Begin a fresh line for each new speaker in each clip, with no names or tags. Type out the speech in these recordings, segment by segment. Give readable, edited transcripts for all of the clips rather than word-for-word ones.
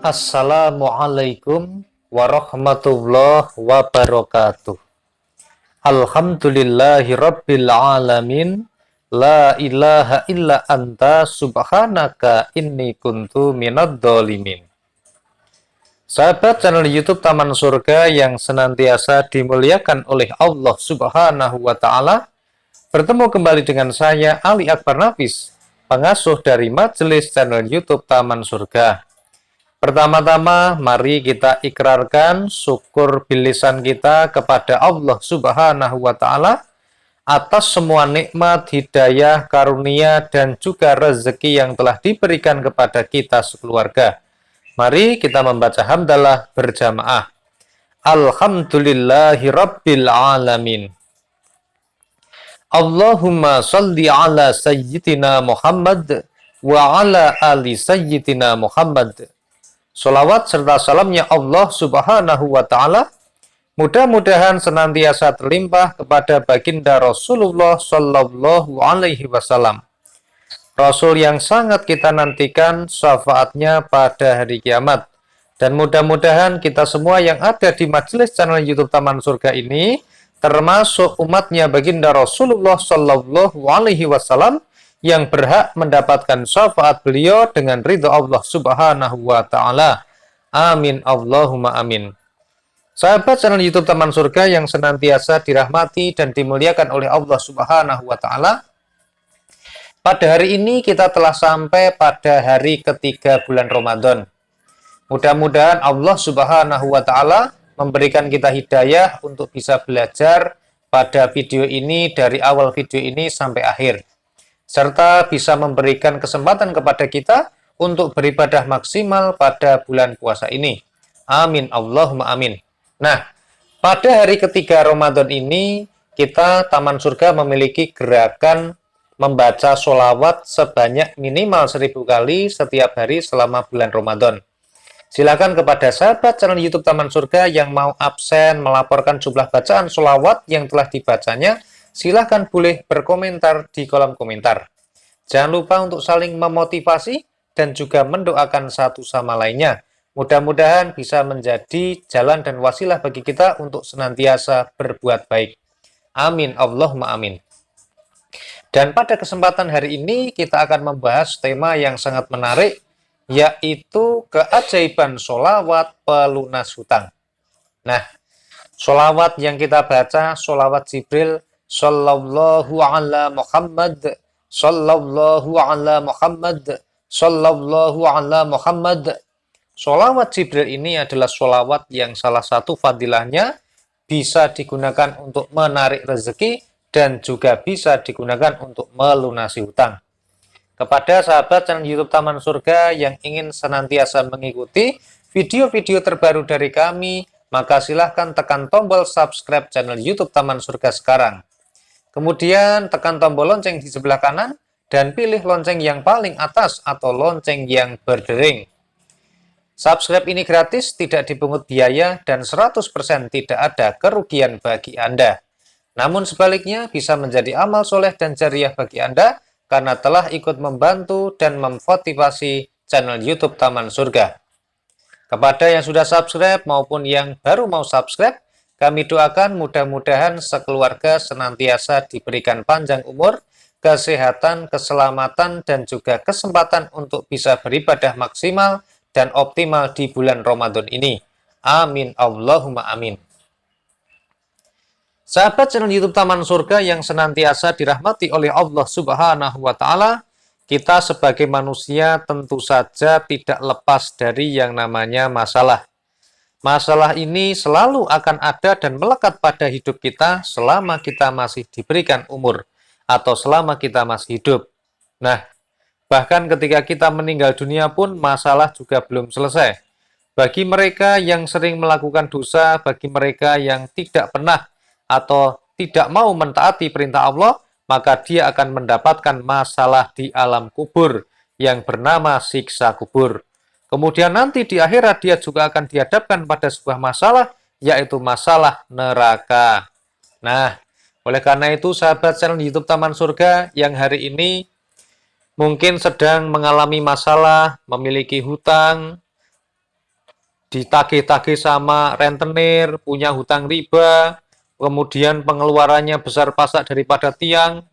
Assalamualaikum warahmatullahi wabarakatuh. Alhamdulillahi rabbil alamin. La ilaha illa anta subhanaka inni kuntu minadh dhalimin. Sahabat channel YouTube Taman Surga yang senantiasa dimuliakan oleh Allah Subhanahu wa taala, bertemu kembali dengan saya Ali Akbar Nafis, pengasuh dari majelis channel YouTube Taman Surga. Pertama-tama, mari kita ikrarkan syukur bilisan kita kepada Allah Subhanahu wa taala atas semua nikmat, hidayah, karunia, dan juga rezeki yang telah diberikan kepada kita sekeluarga. Mari kita membaca hamdalah berjamaah. Alhamdulillahi rabbil alamin. Allahumma salli ala sayyidina Muhammad wa ala ali sayyidina Muhammad. Salawat serta salamnya Allah Subhanahu wa ta'ala mudah-mudahan senantiasa terlimpah kepada baginda Rasulullah Sallallahu Alaihi Wasallam, Rasul yang sangat kita nantikan syafaatnya pada hari kiamat. Dan mudah-mudahan kita semua yang ada di majelis channel YouTube Taman Surga ini termasuk umatnya baginda Rasulullah Sallallahu Alaihi Wasallam yang berhak mendapatkan syafaat beliau dengan ridha Allah Subhanahu wa taala. Amin Allahumma amin. Sahabat channel YouTube Taman Surga yang senantiasa dirahmati dan dimuliakan oleh Allah Subhanahu wa taala. Pada hari ini kita telah sampai pada hari ketiga bulan Ramadan. Mudah-mudahan Allah Subhanahu wa taala memberikan kita hidayah untuk bisa belajar pada video ini dari awal video ini sampai akhir, serta bisa memberikan kesempatan kepada kita untuk beribadah maksimal pada bulan puasa ini. Amin Allahumma amin. Nah, pada hari ketiga Ramadan ini kita Taman Surga memiliki gerakan membaca sholawat sebanyak minimal 1000 kali setiap hari selama bulan Ramadan. Silakan kepada sahabat channel YouTube Taman Surga yang mau absen melaporkan jumlah bacaan sholawat yang telah dibacanya, silakan boleh berkomentar di kolom komentar. Jangan lupa untuk saling memotivasi dan juga mendoakan satu sama lainnya. Mudah-mudahan bisa menjadi jalan dan wasilah bagi kita untuk senantiasa berbuat baik. Amin Allahumma amin. Dan pada kesempatan hari ini kita akan membahas tema yang sangat menarik, yaitu keajaiban sholawat pelunas hutang. Nah, sholawat yang kita baca, sholawat Jibril, Sallallahu ala Muhammad, Sallallahu ala Muhammad, Sallallahu ala Muhammad. Sholawat Jibril ini adalah sholawat yang salah satu fadilahnya bisa digunakan untuk menarik rezeki dan juga bisa digunakan untuk melunasi hutang. Kepada sahabat channel YouTube Taman Surga yang ingin senantiasa mengikuti video-video terbaru dari kami, maka silahkan tekan tombol subscribe channel YouTube Taman Surga sekarang. Kemudian tekan tombol lonceng di sebelah kanan dan pilih lonceng yang paling atas atau lonceng yang berdering. Subscribe ini gratis, tidak dipungut biaya, dan 100% tidak ada kerugian bagi Anda. Namun sebaliknya bisa menjadi amal soleh dan jariah bagi Anda karena telah ikut membantu dan memotivasi channel YouTube Taman Surga. Kepada yang sudah subscribe maupun yang baru mau subscribe, kami doakan mudah-mudahan sekeluarga senantiasa diberikan panjang umur, kesehatan, keselamatan, dan juga kesempatan untuk bisa beribadah maksimal dan optimal di bulan Ramadan ini. Amin Allahumma amin. Sahabat channel YouTube Taman Surga yang senantiasa dirahmati oleh Allah Subhanahu wa taala, kita sebagai manusia tentu saja tidak lepas dari yang namanya masalah. Masalah ini selalu akan ada dan melekat pada hidup kita selama kita masih diberikan umur atau selama kita masih hidup. Nah, bahkan ketika kita meninggal dunia pun masalah juga belum selesai. Bagi mereka yang sering melakukan dosa, bagi mereka yang tidak pernah atau tidak mau mentaati perintah Allah, maka dia akan mendapatkan masalah di alam kubur yang bernama siksa kubur. Kemudian nanti di akhirat dia juga akan dihadapkan pada sebuah masalah, yaitu masalah neraka. Nah, oleh karena itu sahabat channel YouTube Taman Surga yang hari ini mungkin sedang mengalami masalah, memiliki hutang, ditagih-tagih sama rentenir, punya hutang riba, kemudian pengeluarannya besar pasak daripada tiang,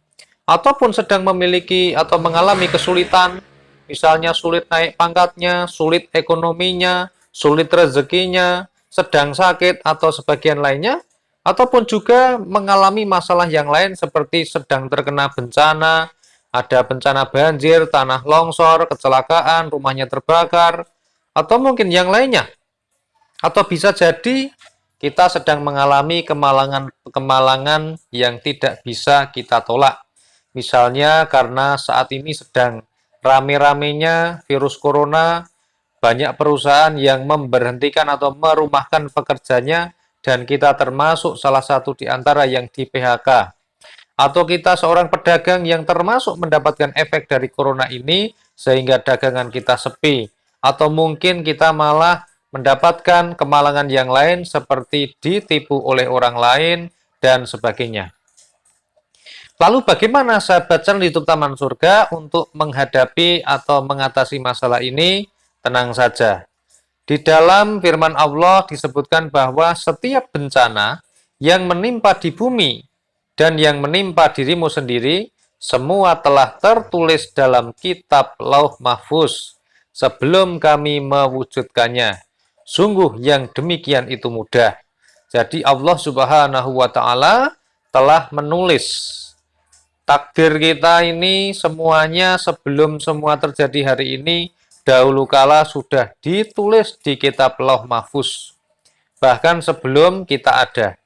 ataupun sedang memiliki atau mengalami kesulitan, misalnya sulit naik pangkatnya, sulit ekonominya, sulit rezekinya, sedang sakit atau sebagian lainnya, ataupun juga mengalami masalah yang lain seperti sedang terkena bencana, ada bencana banjir, tanah longsor, kecelakaan, rumahnya terbakar, atau mungkin yang lainnya. Atau bisa jadi kita sedang mengalami kemalangan yang tidak bisa kita tolak. Misalnya karena saat ini sedang rame-ramenya virus corona, banyak perusahaan yang memberhentikan atau merumahkan pekerjanya, dan kita termasuk salah satu di antara yang di PHK. Atau kita seorang pedagang yang termasuk mendapatkan efek dari corona ini, sehingga dagangan kita sepi. Atau mungkin kita malah mendapatkan kemalangan yang lain seperti ditipu oleh orang lain dan sebagainya. Lalu bagaimana sahabat channel YouTube Taman Surga untuk menghadapi atau mengatasi masalah ini? Tenang saja. Di dalam firman Allah disebutkan bahwa setiap bencana yang menimpa di bumi dan yang menimpa dirimu sendiri, semua telah tertulis dalam kitab Lauh Mahfuz sebelum kami mewujudkannya. Sungguh yang demikian itu mudah. Jadi Allah Subhanahu wa Ta'ala telah menulis takdir kita ini semuanya sebelum semua terjadi hari ini, dahulu kala sudah ditulis di kitab Lauh Mahfuz. Bahkan sebelum kita ada.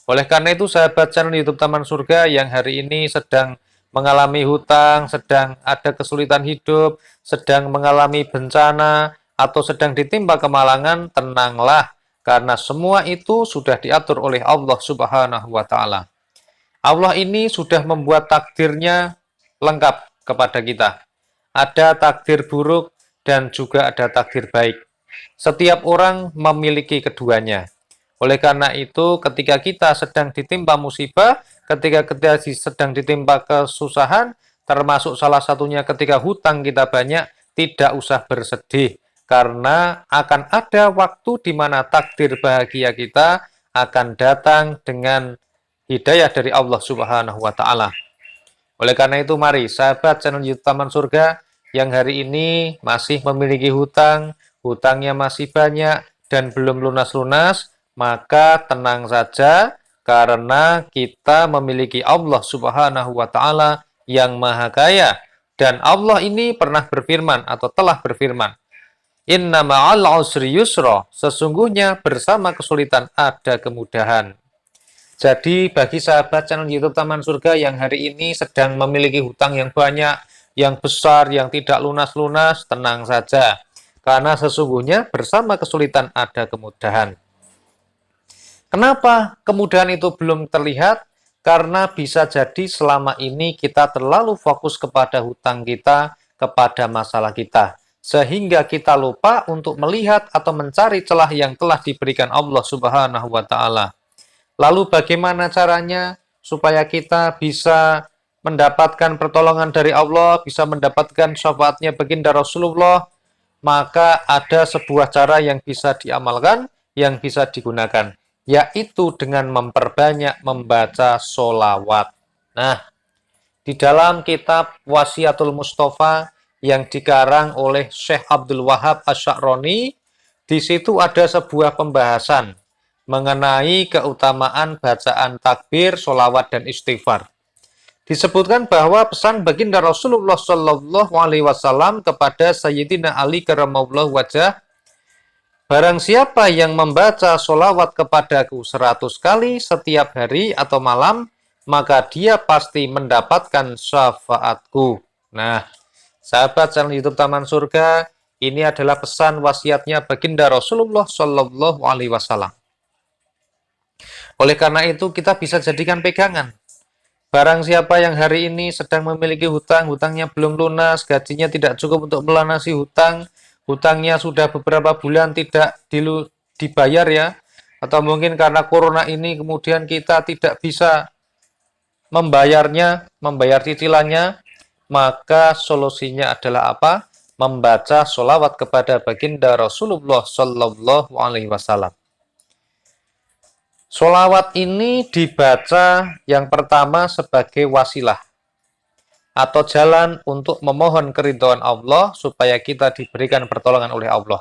Oleh karena itu sahabat channel YouTube Taman Surga yang hari ini sedang mengalami hutang, sedang ada kesulitan hidup, sedang mengalami bencana, atau sedang ditimpa kemalangan, tenanglah, karena semua itu sudah diatur oleh Allah Subhanahu wa Ta'ala. Allah ini sudah membuat takdirnya lengkap kepada kita. Ada takdir buruk dan juga ada takdir baik. Setiap orang memiliki keduanya. Oleh karena itu, ketika kita sedang ditimpa musibah, ketika kita sedang ditimpa kesusahan, termasuk salah satunya ketika hutang kita banyak, tidak usah bersedih. Karena akan ada waktu di mana takdir bahagia kita akan datang dengan hidayah dari Allah Subhanahu wa Ta'ala. Oleh karena itu, mari sahabat channel YouTube Taman Surga yang hari ini masih memiliki hutang, hutangnya masih banyak dan belum lunas-lunas, maka tenang saja karena kita memiliki Allah Subhanahu wa Ta'ala yang Maha Kaya. Dan Allah ini pernah berfirman atau telah berfirman, Inna ma'al usri yusra, sesungguhnya bersama kesulitan ada kemudahan. Jadi bagi sahabat channel YouTube Taman Surga yang hari ini sedang memiliki hutang yang banyak, yang besar, yang tidak lunas-lunas, tenang saja. Karena sesungguhnya bersama kesulitan ada kemudahan. Kenapa kemudahan itu belum terlihat? Karena bisa jadi selama ini kita terlalu fokus kepada hutang kita, kepada masalah kita. Sehingga kita lupa untuk melihat atau mencari celah yang telah diberikan Allah Subhanahu wa Ta'ala. Lalu bagaimana caranya supaya kita bisa mendapatkan pertolongan dari Allah, bisa mendapatkan syafaatnya baginda Rasulullah? Maka ada sebuah cara yang bisa diamalkan, yang bisa digunakan, yaitu dengan memperbanyak membaca sholawat. Nah, di dalam kitab Wasiatul Mustafa yang dikarang oleh Syekh Abdul Wahab Asy-Sya'rani, di situ ada sebuah pembahasan mengenai keutamaan bacaan takbir, sholawat, dan istighfar. Disebutkan bahwa pesan baginda Rasulullah Shallallahu Alaihi Wasallam kepada Sayyidina Ali karramallahu wajah, barang siapa yang membaca sholawat kepadaku 100 kali setiap hari atau malam, maka dia pasti mendapatkan syafaatku. Nah, sahabat channel YouTube Taman Surga, ini adalah pesan wasiatnya baginda Rasulullah Shallallahu Alaihi Wasallam. Oleh karena itu kita bisa jadikan pegangan. Barang siapa yang hari ini sedang memiliki hutang, hutangnya belum lunas, gajinya tidak cukup untuk melunasi hutang, hutangnya sudah beberapa bulan tidak dibayar ya, atau mungkin karena corona ini kemudian kita tidak bisa membayarnya, membayar cicilannya, maka solusinya adalah apa? membaca sholawat kepada baginda Rasulullah Sallallahu Alaihi Wasallam. Sholawat ini dibaca yang pertama sebagai wasilah atau jalan untuk memohon keridhaan Allah supaya kita diberikan pertolongan oleh Allah.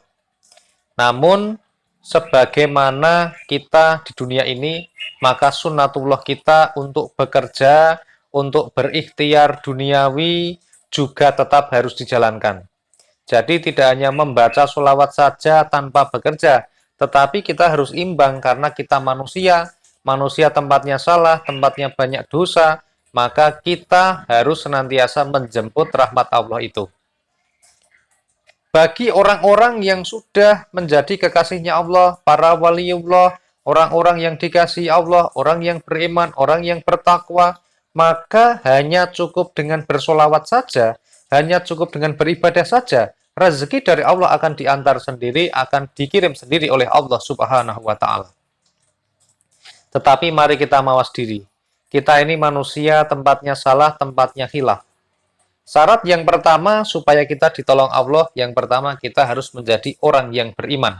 Namun, sebagaimana kita di dunia ini, maka sunnatullah kita untuk bekerja, untuk berikhtiar duniawi juga tetap harus dijalankan. Jadi tidak hanya membaca sholawat saja tanpa bekerja, tetapi kita harus imbang karena kita manusia. Manusia tempatnya salah, tempatnya banyak dosa, maka kita harus senantiasa menjemput rahmat Allah itu. Bagi orang-orang yang sudah menjadi kekasihnya Allah, para waliullah, orang-orang yang dikasihi Allah, orang yang beriman, orang yang bertakwa, maka hanya cukup dengan bersolawat saja, hanya cukup dengan beribadah saja, rezeki dari Allah akan diantar sendiri, akan dikirim sendiri oleh Allah Subhanahu wa Ta'ala. Tetapi mari kita mawas diri. Kita ini manusia, tempatnya salah, tempatnya khilaf. Syarat yang pertama supaya kita ditolong Allah, yang pertama kita harus menjadi orang yang beriman.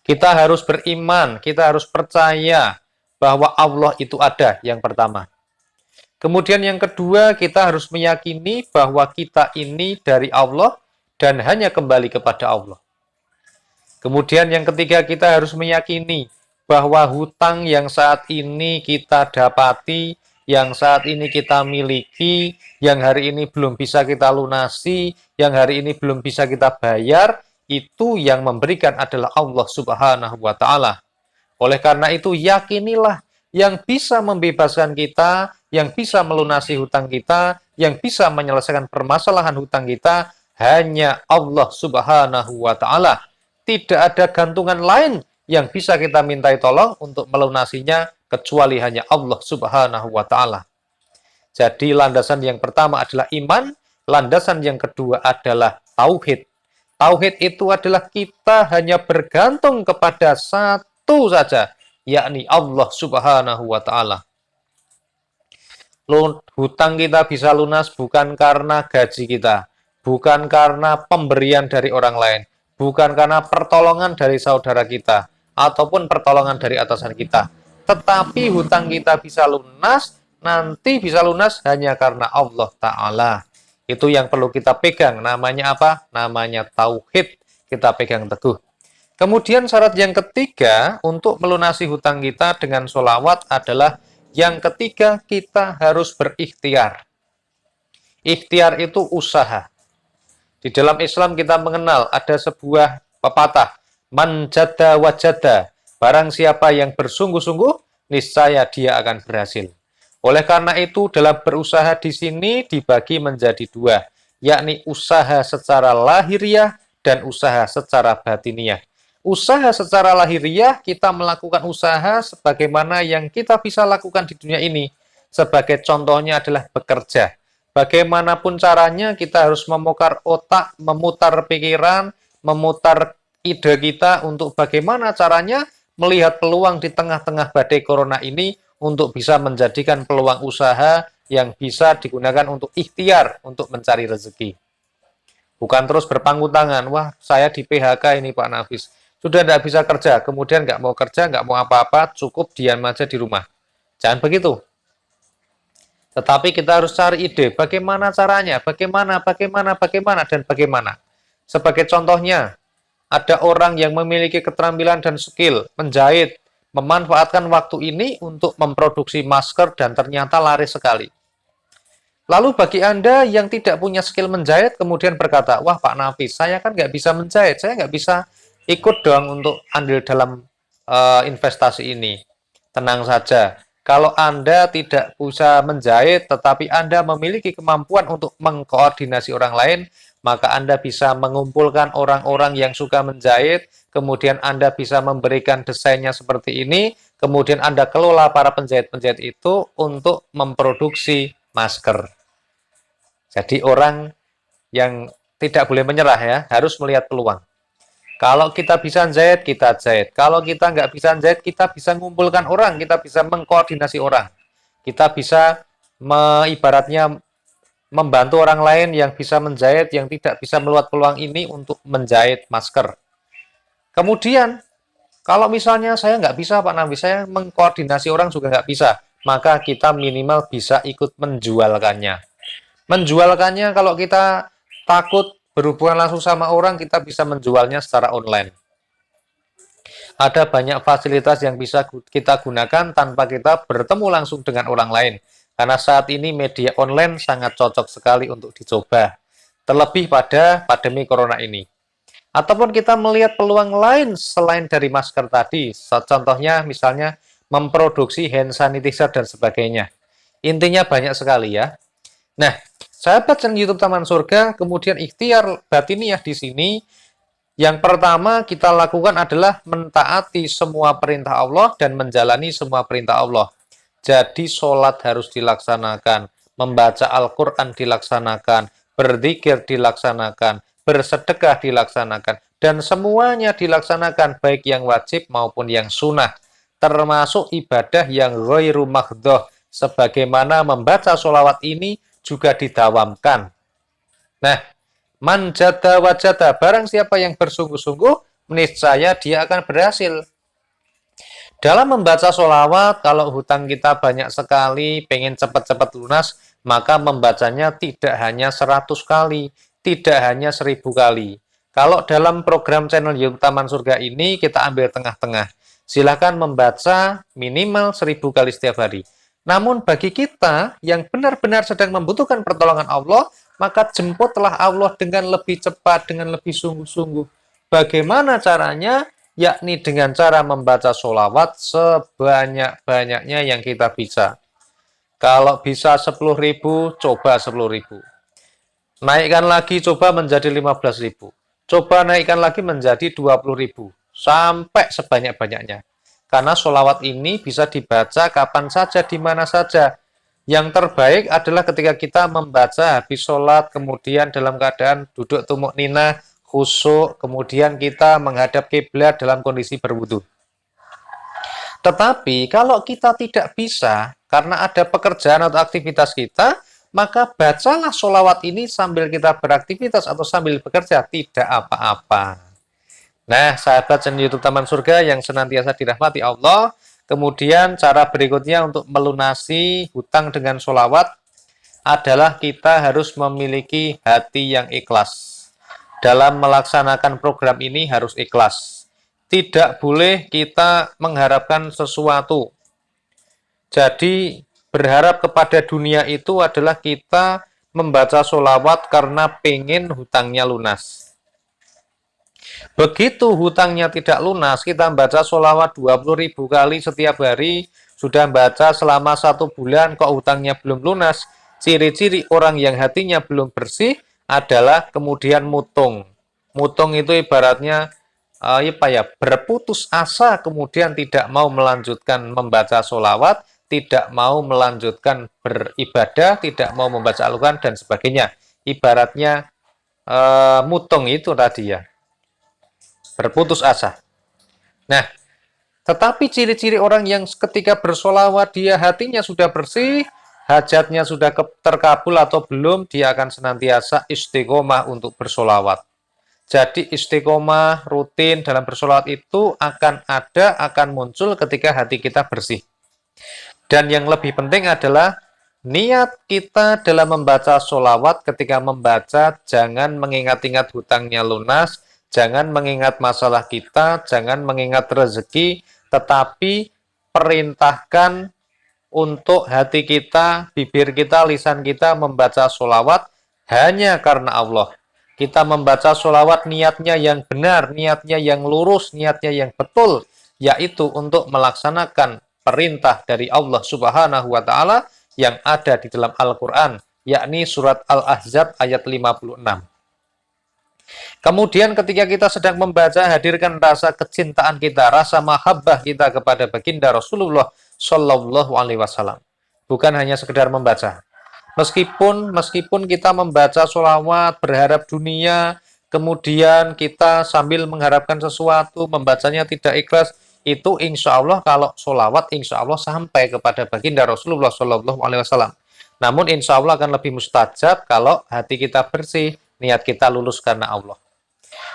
Kita harus beriman, kita harus percaya bahwa Allah itu ada, yang pertama. Kemudian yang kedua, kita harus meyakini bahwa kita ini dari Allah dan hanya kembali kepada Allah. Kemudian yang ketiga, kita harus meyakini bahwa hutang yang saat ini kita dapati, yang saat ini kita miliki, yang hari ini belum bisa kita lunasi, yang hari ini belum bisa kita bayar, itu yang memberikan adalah Allah Subhanahu wa Ta'ala. Oleh karena itu, yakinilah yang bisa membebaskan kita, yang bisa melunasi hutang kita, yang bisa menyelesaikan permasalahan hutang kita, hanya Allah Subhanahu wa Ta'ala. Tidak ada gantungan lain yang bisa kita mintai tolong untuk melunasinya kecuali hanya Allah Subhanahu wa Ta'ala. Jadi landasan yang pertama adalah iman, landasan yang kedua adalah tauhid. Tauhid itu adalah kita hanya bergantung kepada satu saja, yakni Allah Subhanahu wa Ta'ala. Hutang kita bisa lunas bukan karena gaji kita, bukan karena pemberian dari orang lain, bukan karena pertolongan dari saudara kita, ataupun pertolongan dari atasan kita. Tetapi hutang kita bisa lunas, nanti bisa lunas hanya karena Allah Ta'ala. Itu yang perlu kita pegang. Namanya apa? Namanya tauhid. Kita pegang teguh. Kemudian syarat yang ketiga untuk melunasi hutang kita dengan sholawat adalah yang ketiga, kita harus berikhtiar. Ikhtiar itu usaha. Di dalam Islam kita mengenal ada sebuah pepatah, man jada wajada, barang siapa yang bersungguh-sungguh, niscaya dia akan berhasil. Oleh karena itu, dalam berusaha di sini dibagi menjadi dua, yakni usaha secara lahiriah dan usaha secara batiniah. Usaha secara lahiriah, kita melakukan usaha sebagaimana yang kita bisa lakukan di dunia ini. Sebagai contohnya adalah bekerja. Bagaimanapun caranya, kita harus memutar otak, memutar pikiran, memutar ide kita untuk bagaimana caranya melihat peluang di tengah-tengah badai corona ini untuk bisa menjadikan peluang usaha yang bisa digunakan untuk ikhtiar, untuk mencari rezeki. Bukan terus berpangku tangan, wah saya di PHK ini Pak Nafis. Sudah tidak bisa kerja, kemudian nggak mau kerja, nggak mau apa-apa, cukup diam aja di rumah. Jangan begitu. Tetapi kita harus cari ide, bagaimana caranya, bagaimana, dan bagaimana. Sebagai contohnya, ada orang yang memiliki keterampilan dan skill, menjahit, memanfaatkan waktu ini untuk memproduksi masker dan ternyata laris sekali. Lalu bagi Anda yang tidak punya skill menjahit, kemudian berkata, wah Pak Nafis, saya kan nggak bisa menjahit, saya nggak bisa ikut dong untuk andil dalam investasi ini. Tenang saja, kalau Anda tidak bisa menjahit, tetapi Anda memiliki kemampuan untuk mengkoordinasi orang lain, maka Anda bisa mengumpulkan orang-orang yang suka menjahit, kemudian Anda bisa memberikan desainnya seperti ini, kemudian Anda kelola para penjahit-penjahit itu untuk memproduksi masker. Jadi orang yang tidak boleh menyerah ya, harus melihat peluang. Kalau kita bisa jahit, kita jahit. Kalau kita nggak bisa jahit, kita bisa mengumpulkan orang, kita bisa mengkoordinasi orang. Kita bisa ibaratnya membantu orang lain yang bisa menjahit, yang tidak bisa meluat peluang ini untuk menjahit masker. Kemudian, kalau misalnya saya nggak bisa, Pak Nabi, saya mengkoordinasi orang juga nggak bisa, maka kita minimal bisa ikut menjualkannya. Menjualkannya kalau kita takut berhubungan langsung sama orang, kita bisa menjualnya secara online. Ada banyak fasilitas yang bisa kita gunakan tanpa kita bertemu langsung dengan orang lain. Karena saat ini media online sangat cocok sekali untuk dicoba. Terlebih pada pandemi corona ini. Ataupun kita melihat peluang lain selain dari masker tadi. Contohnya misalnya memproduksi hand sanitizer dan sebagainya. Intinya banyak sekali ya. Nah, sahabat channel YouTube Taman Surga, kemudian ikhtiar batiniah di sini, yang pertama kita lakukan adalah mentaati semua perintah Allah dan menjalani semua perintah Allah. Jadi sholat harus dilaksanakan, membaca Al-Quran dilaksanakan, berzikir dilaksanakan, bersedekah dilaksanakan, dan semuanya dilaksanakan baik yang wajib maupun yang sunnah, termasuk ibadah yang ghairu maghdoh, sebagaimana membaca sholawat ini juga didawamkan. Nah, man jada wajada, barang siapa yang bersungguh-sungguh, niscaya dia akan berhasil. Dalam membaca sholawat, kalau hutang kita banyak sekali, pengen cepat-cepat lunas, maka membacanya tidak hanya 100 kali, tidak hanya 1000 kali. Kalau dalam program channel YouTube Taman Surga ini, kita ambil tengah-tengah. Silahkan membaca minimal 1000 kali setiap hari. Namun bagi kita yang benar-benar sedang membutuhkan pertolongan Allah, maka jemputlah Allah dengan lebih cepat, dengan lebih sungguh-sungguh. Bagaimana caranya? Yakni dengan cara membaca sholawat sebanyak-banyaknya yang kita bisa. Kalau bisa 10.000, coba 10.000. Naikkan lagi, coba menjadi 15.000. Coba naikkan lagi menjadi 20.000. Sampai sebanyak-banyaknya. Karena sholawat ini bisa dibaca kapan saja, di mana saja. Yang terbaik adalah ketika kita membaca habis sholat, kemudian dalam keadaan duduk tumuk ninah, khusyuk, kemudian kita menghadap kiblat dalam kondisi berwudu. Tetapi kalau kita tidak bisa, karena ada pekerjaan atau aktivitas kita, maka bacalah sholawat ini sambil kita beraktivitas atau sambil bekerja, tidak apa-apa. Nah, sahabat channel YouTube Taman Surga yang senantiasa dirahmati Allah, kemudian cara berikutnya untuk melunasi hutang dengan sholawat adalah kita harus memiliki hati yang ikhlas. Dalam melaksanakan program ini harus ikhlas. Tidak boleh kita mengharapkan sesuatu. Jadi, berharap kepada dunia itu adalah kita membaca sholawat karena pengen hutangnya lunas. Begitu hutangnya tidak lunas, kita membaca sholawat 20.000 kali setiap hari, sudah baca selama 1 bulan, kok hutangnya belum lunas. Ciri-ciri orang yang hatinya belum bersih adalah kemudian mutung. Mutung itu ibaratnya berputus asa, kemudian tidak mau melanjutkan membaca sholawat, tidak mau melanjutkan beribadah, tidak mau membaca Al-Quran dan sebagainya. Ibaratnya mutung itu tadi ya, berputus asa. Nah, tetapi ciri-ciri orang yang ketika bersolawat dia hatinya sudah bersih, hajatnya sudah terkabul atau belum, dia akan senantiasa istiqomah untuk bersolawat. Jadi istiqomah rutin dalam bersolawat itu akan muncul ketika hati kita bersih. Dan yang lebih penting adalah niat kita dalam membaca solawat. Ketika membaca, jangan mengingat-ingat hutangnya lunas, jangan mengingat masalah kita, jangan mengingat rezeki, tetapi perintahkan untuk hati kita, bibir kita, lisan kita membaca sholawat hanya karena Allah. Kita membaca sholawat niatnya yang benar, niatnya yang lurus, niatnya yang betul, yaitu untuk melaksanakan perintah dari Allah Subhanahu wa Ta'ala yang ada di dalam Al-Quran, yakni surat Al-Ahzab ayat 56. Kemudian ketika kita sedang membaca, hadirkan rasa kecintaan kita, rasa mahabbah kita kepada baginda Rasulullah Shallallahu Alaihi Wasallam. Bukan hanya sekedar membaca. Meskipun kita membaca sholawat, berharap dunia, kemudian kita sambil mengharapkan sesuatu, membacanya tidak ikhlas, itu insya Allah kalau sholawat insya Allah sampai kepada baginda Rasulullah Shallallahu Alaihi Wasallam. Namun insya Allah akan lebih mustajab kalau hati kita bersih, niat kita lulus karena Allah.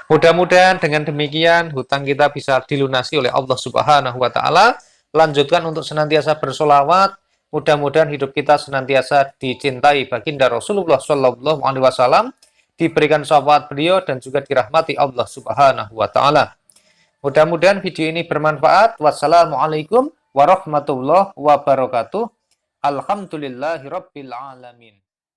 Mudah-mudahan dengan demikian hutang kita bisa dilunasi oleh Allah Subhanahu wa taala. Lanjutkan untuk senantiasa bersolawat. Mudah-mudahan hidup kita senantiasa dicintai baginda Rasulullah Shallallahu alaihi wasallam, diberikan syafaat beliau dan juga dirahmati Allah Subhanahu wa taala. Mudah-mudahan video ini bermanfaat. Wassalamualaikum warahmatullahi wabarakatuh. Alhamdulillahirabbil alamin.